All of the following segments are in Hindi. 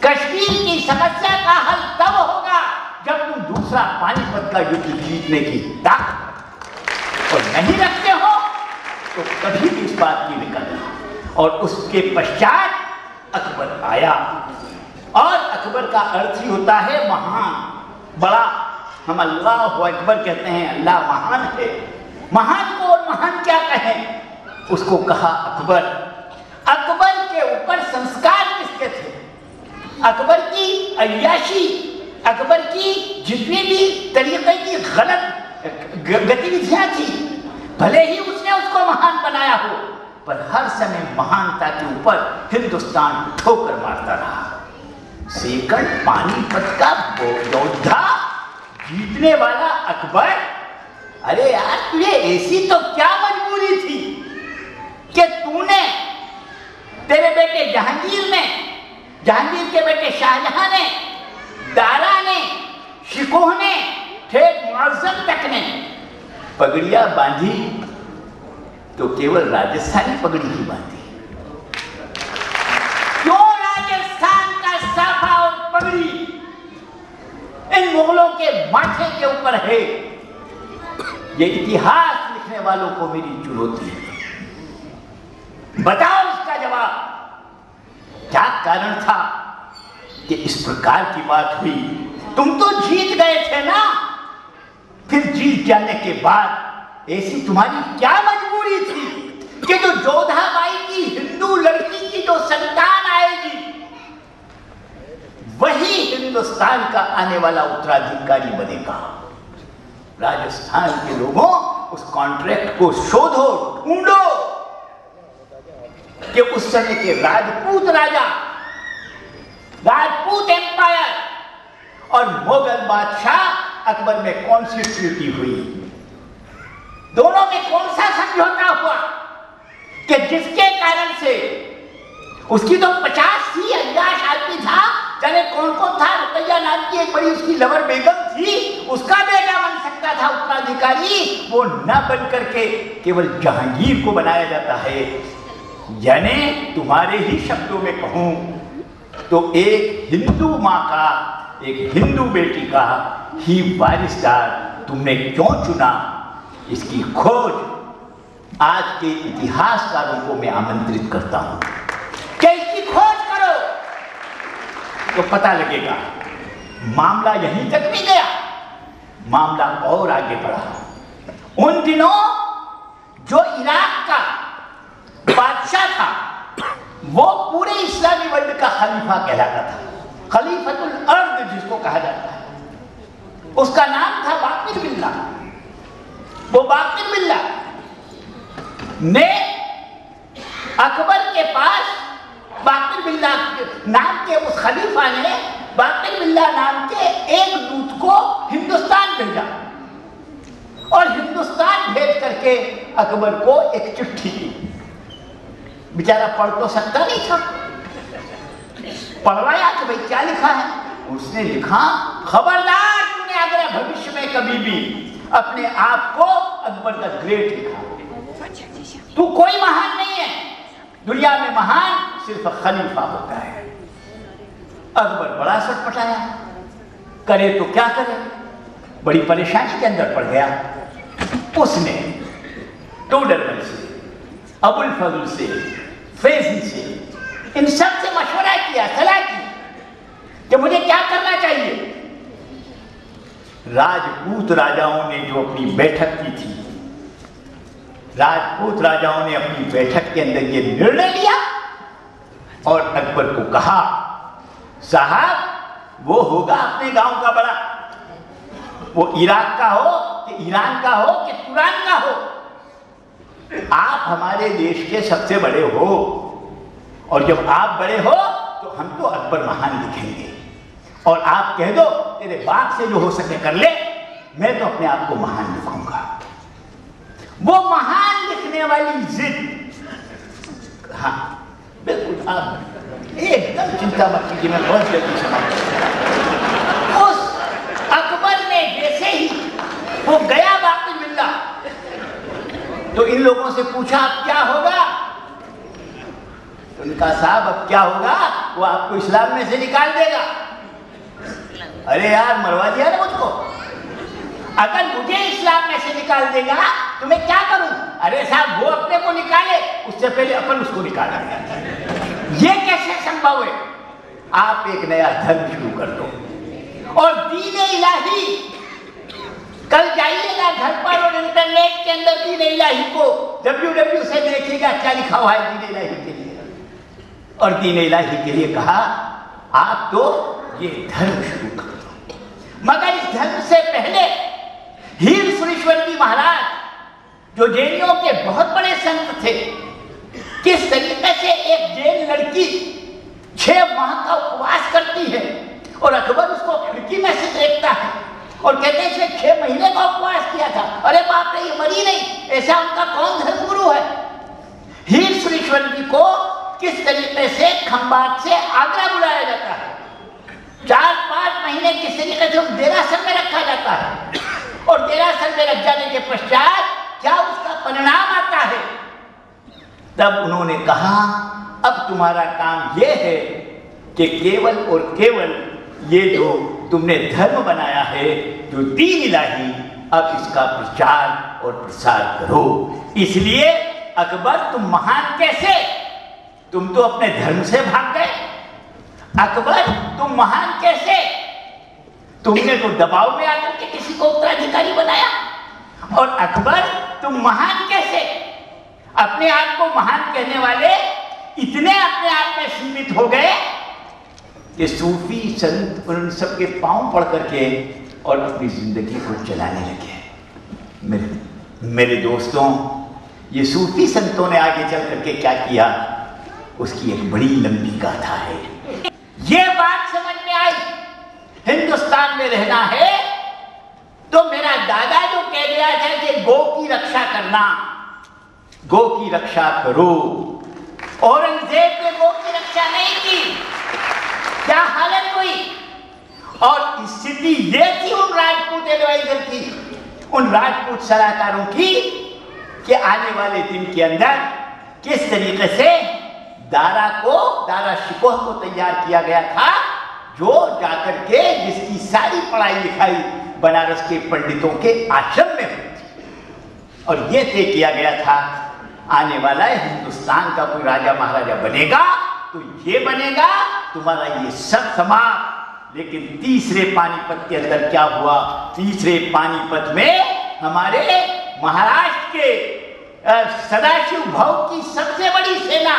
कश्मीर की समस्या का हल तब होगा जब तुम दूसरा पानीपत का युद्ध जीतने की ताकत और नहीं रखते हो तो कभी भी इस बात की निकलना। और उसके पश्चात अकबर आया, और अकबर का अर्थ ही होता है महान, बड़ा। हम अल्लाह अकबर कहते हैं, अल्लाह महान है। महान को और महान क्या कहें, उसको कहा अकबर। अकबर के ऊपर संस्कार किसके थे? अकबर की अय्याशी, अकबर की जितनी भी तरीके की गलत गतिविधियां थी, भले ही उसने उसको महान बनाया हो, पर हर समय महानता के ऊपर हिंदुस्तान ठोकर मारता रहा। सेकंड पानीपत का योद्धा, जीतने वाला अकबर। अरे यार, तुझे ऐसी तो क्या मजबूरी थी कि तूने, तेरे बेटे जहांगीर ने, जहांगीर के बेटे शाहजहां ने, दारा ने, शिकोह ने, ठेठ मुअज्जम तक ने पगड़ियां बांधी, तो केवल राजस्थानी पगड़ी ही बांधी। क्यों राजस्थान का साफा और पगड़ी इन मुगलों के माथे के ऊपर है? ये इतिहास लिखने वालों को मेरी चुनौती है। बताओ इसका जवाब। क्या कारण था कि इस प्रकार की बात हुई? तुम तो जीत गए थे ना, फिर जीत जाने के बाद ऐसी तुम्हारी क्या मजबूरी थी कि जो जोधाबाई की हिंदू लड़की की जो संतान आएगी वही हिंदुस्तान का आने वाला उत्तराधिकारी बनेगा? राजस्थान के लोगों, उस कॉन्ट्रैक्ट को शोधो, ढूंढो कि उस समय के राजपूत राजा, राजपूत एम्पायर और मुगल बादशाह अकबर में कौन सी ट्रीटी हुई, दोनों में कौन सा समझौता हुआ कि जिसके कारण से उसकी तो 50 ही अय्याश आदमी था, जाने कौन कौन था। रुकैया नाम की एक बड़ी उसकी लवर बेगम थी, उसका बेटा बन सकता था उत्तराधिकारी, वो न बन करके केवल जहांगीर को बनाया जाता है। यानी तुम्हारे ही शब्दों में कहूं तो एक हिंदू मां का, एक हिंदू बेटी का ही वारिसदार तुमने क्यों चुना, इसकी खोज आज के इतिहासकारों को मैं आमंत्रित करता हूं कि इसकी खोज करो तो पता लगेगा। मामला यहीं तक नहीं गया, मामला और आगे बढ़ा। उन दिनों जो इराक का बादशाह था वो पूरे इस्लामी वर्ल्ड का खलीफा कहलाता था, खलीफतुल अर्द जिसको कहा जाता है। उसका नाम था बाकिर बिल्ला। वो बाकिर बिल्ला ने अकबर के पास, बाकिर बिल्ला नाम के उस खलीफा ने बाकिर बिल्ला नाम के एक दूत को हिंदुस्तान भेजा, और हिंदुस्तान भेज करके अकबर को एक चिट्ठी दी। बेचारा पढ़ तो सकता नहीं था, पढ़वाया कि भाई क्या लिखा है। उसने लिखा, खबरदार तूने अगर भविष्य में कभी भी अपने आप को अकबर द ग्रेट लिखा, तू कोई महान नहीं है, दुनिया में महान सिर्फ खलीफा होता है। अकबर बड़ा सटपटाया, करे तो क्या करे, बड़ी परेशानी के अंदर पड़ गया। उसने टोडरमल से, अबुल फजल से, फैजी से, इन सब से मशवरा किया, सलाह की कि मुझे क्या करना चाहिए। राजपूत राजाओं ने जो अपनी बैठक की थी, राजपूत राजाओं ने अपनी बैठक के अंदर ये निर्णय लिया और अकबर को कहा, साहब वो होगा अपने गांव का बड़ा, वो इराक का हो कि ईरान का हो कि तुरान का हो, आप हमारे देश के सबसे बड़े हो, और जब आप बड़े हो तो हम तो अकबर महान लिखेंगे, और आप कह दो तेरे बाप से जो हो सके कर ले, मैं तो अपने आप को महान लिखूंगा। वो महान लिखने वाली जिद, हाँ बिल्कुल, आप एकदम चिंता मत कीजिए, मैं बहुत जल्दी समझ। उस अकबर ने जैसे ही वो गया बाकिर बिल्ला, तो इन लोगों से पूछा अब क्या होगा, तो उनका साहब अब क्या होगा, वो आपको इस्लाम में से निकाल देगा। अरे यार मरवा दिया ना मुझको, अगर मुझे इस्लाम में से निकाल देगा तो मैं क्या करूं? अरे साहब वो अपने को निकाले, उससे पहले अपन उसको निकाला। ये कैसे संभव है? आप एक नया धर्म शुरू कर दो और दीन इलाही, कल जाइएगा घर पर और इंटरनेट के अंदर दीन इलाही को www से देखिएगा क्या लिखा हुआ है दीन इलाही के लिए। और दीन इलाही के लिए कहा आप तो ये धर्म शुरू कर दो। मगर इस धर्म से पहले हीर सुरेश्वर जी महाराज, जो जैनियों के बहुत बड़े संत थे, किस तरीके से एक जैन लड़की 6 माह का उपवास करती है और अकबर उसको खिड़की में से देखता है और कहते हैं इसने 6 महीने का उपवास किया था। अरे बाप रे, ये मरी नहीं, ऐसा उनका कौन धर्मगुरु है? हीर सुरेश्वर जी को किस तरीके से खंबाट से आगरा बुलाया जाता है, 4-5 महीने किस तरीके से देरासर में रखा जाता है और देरासर में रख जाने के पश्चात क्या उसका परिणाम आता है? तब उन्होंने कहा अब तुम्हारा काम यह है कि केवल और केवल ये जो तुमने धर्म बनाया है, जो दीन इलाही, अब इसका प्रचार और प्रसार करो। इसलिए अकबर तुम महान कैसे? तुम तो अपने धर्म से भाग गए। अकबर तुम महान कैसे? तुमने तो दबाव में आकर के किसी को उत्तराधिकारी बनाया। और अकबर तुम महान कैसे? अपने आप को महान कहने वाले इतने अपने आप में सीमित हो गए कि सूफी संत उन सबके पांव पड़ करके और अपनी जिंदगी को चलाने लगे। मेरे दोस्तों, ये सूफी संतों ने आगे चल करके क्या किया, उसकी एक बड़ी लंबी गाथा है। ये बात समझ में आई, हिंदुस्तान में रहना है तो मेरा दादा जो कह गया था कि गौ की रक्षा करना, गौ की रक्षा करो। औरंगजेब ने गौ की रक्षा नहीं की, क्या हालत हुई? और स्थिति ये थी उन राजपूत एडवाइजर की, उन राजपूत सलाहकारों की, कि आने वाले दिन के अंदर किस तरीके से दारा शिकोह को तैयार किया गया था, जो जाकर के जिसकी सारी पढ़ाई लिखाई बनारस के पंडितों के आश्रम में हुई थी। और यह तय किया गया था आने वाला हिंदुस्तान का कोई राजा महाराजा बनेगा तो ये बनेगा, तुम्हारा ये सब समाप्त। लेकिन तीसरे पानीपत के अंदर क्या हुआ? तीसरे पानीपत में हमारे महाराष्ट्र के सदाशिव भाव की सबसे बड़ी सेना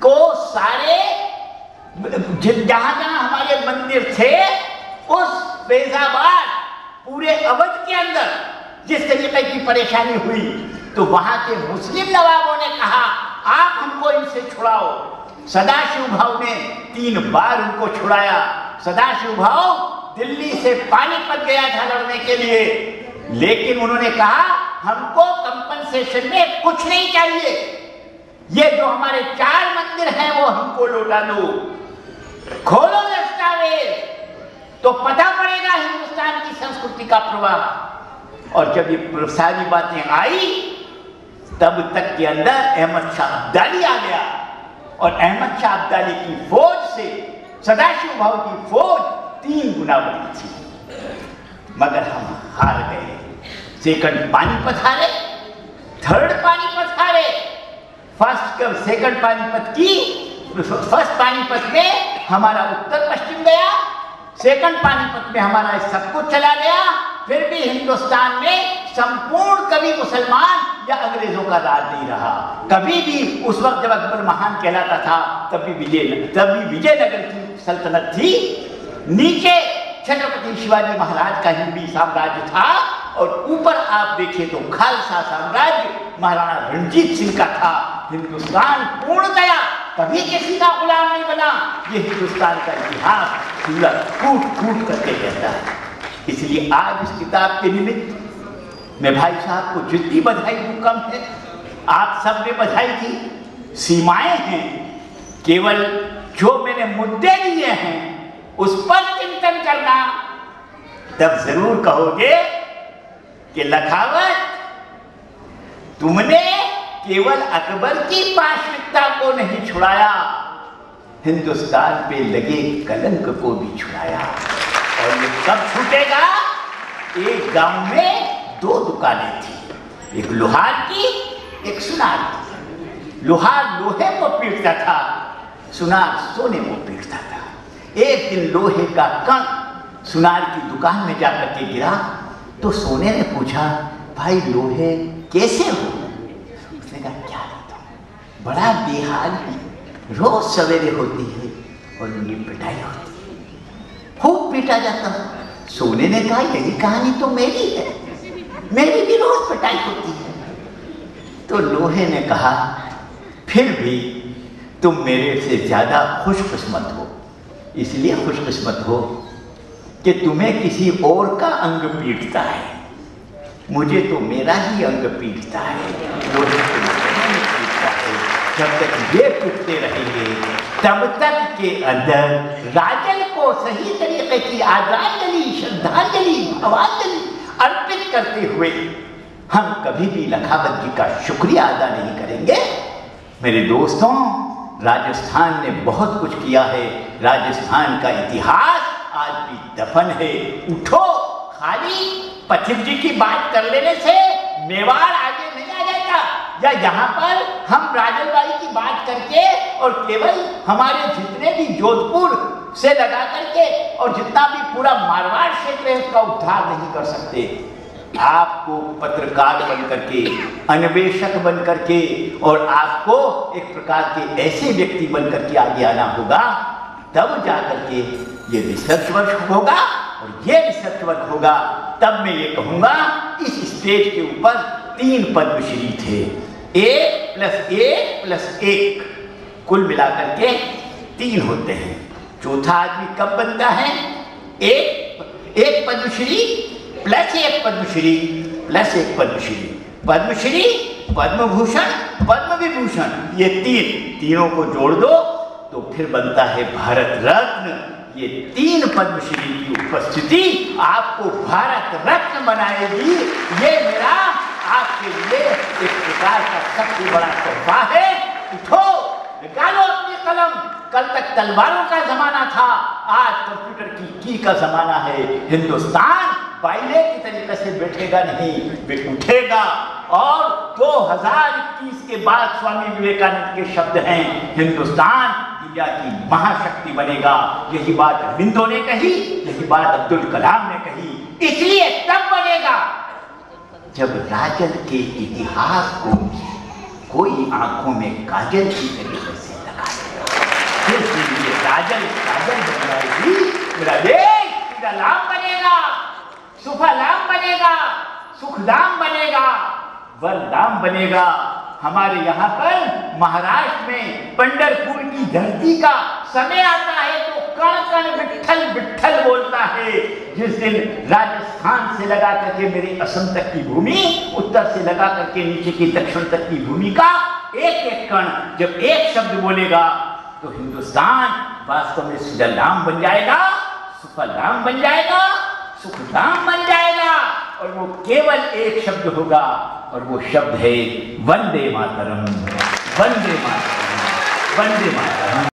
को सारे जहां जहां हमारे मंदिर थे उस फैजाबाद पूरे अवध के अंदर जिस तरीके की परेशानी हुई, तो वहां के मुस्लिम नवाबों ने कहा आप हमको इनसे छुड़ाओ। सदाशिव भाव ने 3 बार उनको छुड़ाया। सदाशिव भाव दिल्ली से पानीपत गया था लड़ने के लिए, लेकिन उन्होंने कहा हमको कंपनसेशन में कुछ नहीं चाहिए, ये जो हमारे 4 मंदिर हैं वो हमको लौटा दो। खोलो दस्तावेज तो पता पड़ेगा हिंदुस्तान की संस्कृति का प्रवाह। और जब ये सारी बातें आई तब तक के अंदर अहमद शाह अब्दाली आ गया और अहमद शाह अब्दाली की फौज से सदाशिव भाव की फौज 3 गुना बड़ी थी। मगर हम हार गए। सेकंड पानीपत हारे, थर्ड पानीपत हारे। सेकंड पानीपत की फर्स्ट पानीपत में हमारा उत्तर पश्चिम गया, सेकंड पानीपत में हमारा सब कुछ चला गया। फिर भी हिंदुस्तान में संपूर्ण कभी मुसलमान या अंग्रेजों का राज नहीं रहा। कभी भी उस वक्त जब अकबर महान कहलाता था तभी विजयनगर की सल्तनत थी। नीचे छत्रपति शिवाजी महाराज का हिंदी साम्राज्य था और ऊपर आप देखिए तो खालसा साम्राज्य महाराणा रणजीत सिंह का था। हिंदुस्तान पूर्णतया कभी किसी का गुलाम नहीं बना। ये हिंदुस्तान का इतिहास पूरा कूट करके कहता है। इसलिए आज इस किताब के निमित्त मैं भाई साहब को जितनी बधाई दूं कम है। आप सब ने बधाई दी। सीमाएं हैं, केवल जो मैंने मुद्दे लिए हैं उस पर चिंतन करना, तब जरूर कहोगे कि लखावत तुमने केवल अकबर की पाशविकता को नहीं छुड़ाया, हिंदुस्तान पे लगे कलंक को भी छुड़ाया। और ये कब छूटेगा? एक गांव में 2 दुकानें थी, एक लोहार की, एक सुनार की। लोहार लोहे को पीटता था, सुनार सोने को पीटता था। एक दिन लोहे का कण सुनार की दुकान में जाकर के गिरा तो सोने ने पूछा, भाई लोहे कैसे हो? उसने कहा, क्या बताऊं, बड़ा बेहाल है, रोज सवेरे होती है और ये पिटाई होती है, खूब पीटा जाता है। सोने ने कहा, यही कहानी तो मेरी है, मेरी भी रोज पिटाई होती है। तो लोहे ने कहा, फिर भी तुम मेरे से ज्यादा खुशकिस्मत हो। इसलिए खुशकिस्मत हो कि तुम्हें किसी और का अंग पीटता है, मुझे तो मेरा ही अंग पीटता है। लोहे को नहीं पीटता है। जब तक ये पीटते रहेंगे तब तक के अंदर राजन को सही तरीके की आदरांजलि, श्रद्धांजलि, भावांजलि अर्पित करते हुए हम कभी भी लखावत जी का शुक्रिया अदा नहीं करेंगे। मेरे दोस्तों, राजस्थान ने बहुत कुछ किया है। राजस्थान का इतिहास आज भी दफन है। उठो, खाली पथिक जी की बात कर लेने से मेवाड़ आगे नहीं आ जाता, या यहाँ पर हम राजनबाई की बात करके और केवल हमारे जितने भी जोधपुर से लगा करके और जितना भी पूरा मारवाड़ क्षेत्र है उसका उद्धार नहीं कर सकते। आपको पत्रकार बन करके, अन्वेषक बन करके और आपको एक प्रकार के ऐसे व्यक्ति बन करके आगे आना होगा, तब जाकर के ये रिसर्च वर्क होगा। और ये रिसर्च वर्क होगा तब मैं ये कहूंगा, इस स्टेज के ऊपर 3 पद्मश्री थे, 1+1+1 कुल मिलाकर के 3 होते हैं। चौथा आदमी कब बनता है? एक पद्मश्री प्लस 1 पद्मश्री प्लस 1 पद्मश्री, पद्मश्री, पद्म भूषण, पद्म विभूषण, ये तीनों को जोड़ दो तो फिर बनता है भारत रत्न। ये 3 पद्मश्री की उपस्थिति आपको भारत रत्न बनाएगी। ये मेरा आपके लिए एक प्रकार का सबसे बड़ा तोहफा है। उठो, निकालो अपनी कलम। कल तक तलवारों का जमाना था, आज कंप्यूटर की का जमाना है। हिंदुस्तान बाइले की तरीके से बैठेगा नहीं, वे उठेगा। और 2021 के बाद स्वामी विवेकानंद के शब्द हैं, हिंदुस्तान दुनिया की महाशक्ति बनेगा। यही बात अरविंदो ने कही, यही बात अब्दुल कलाम ने कही। इसलिए तब बनेगा जब राजन के इतिहास को कोई आंखों में काजल की तरीके से लगा देगा। इसलिए राजन बन जाएगी, मेरा देश सुफलाम बनेगा, सुफलाम बनेगा, सुखदाम बनेगा, वरदाम बनेगा। हमारे यहाँ पर महाराष्ट्र में पंढरपुर की धरती का समय आता है तो कण कण विट्ठल विट्ठल बोलता है। जिस दिन राजस्थान से लगा करके मेरे असम तक की भूमि, उत्तर से लगा करके नीचे की दक्षिण तक की भूमि का एक एक कण जब एक शब्द बोलेगा तो हिंदुस्तान वास्तव में सुजलाम बन जाएगा, सुफलाम बन जाएगा, सुखदाम बन जाएगा। और वो केवल एक शब्द होगा और वो शब्द है वंदे मातरम, वंदे मातरम, वंदे मातरम।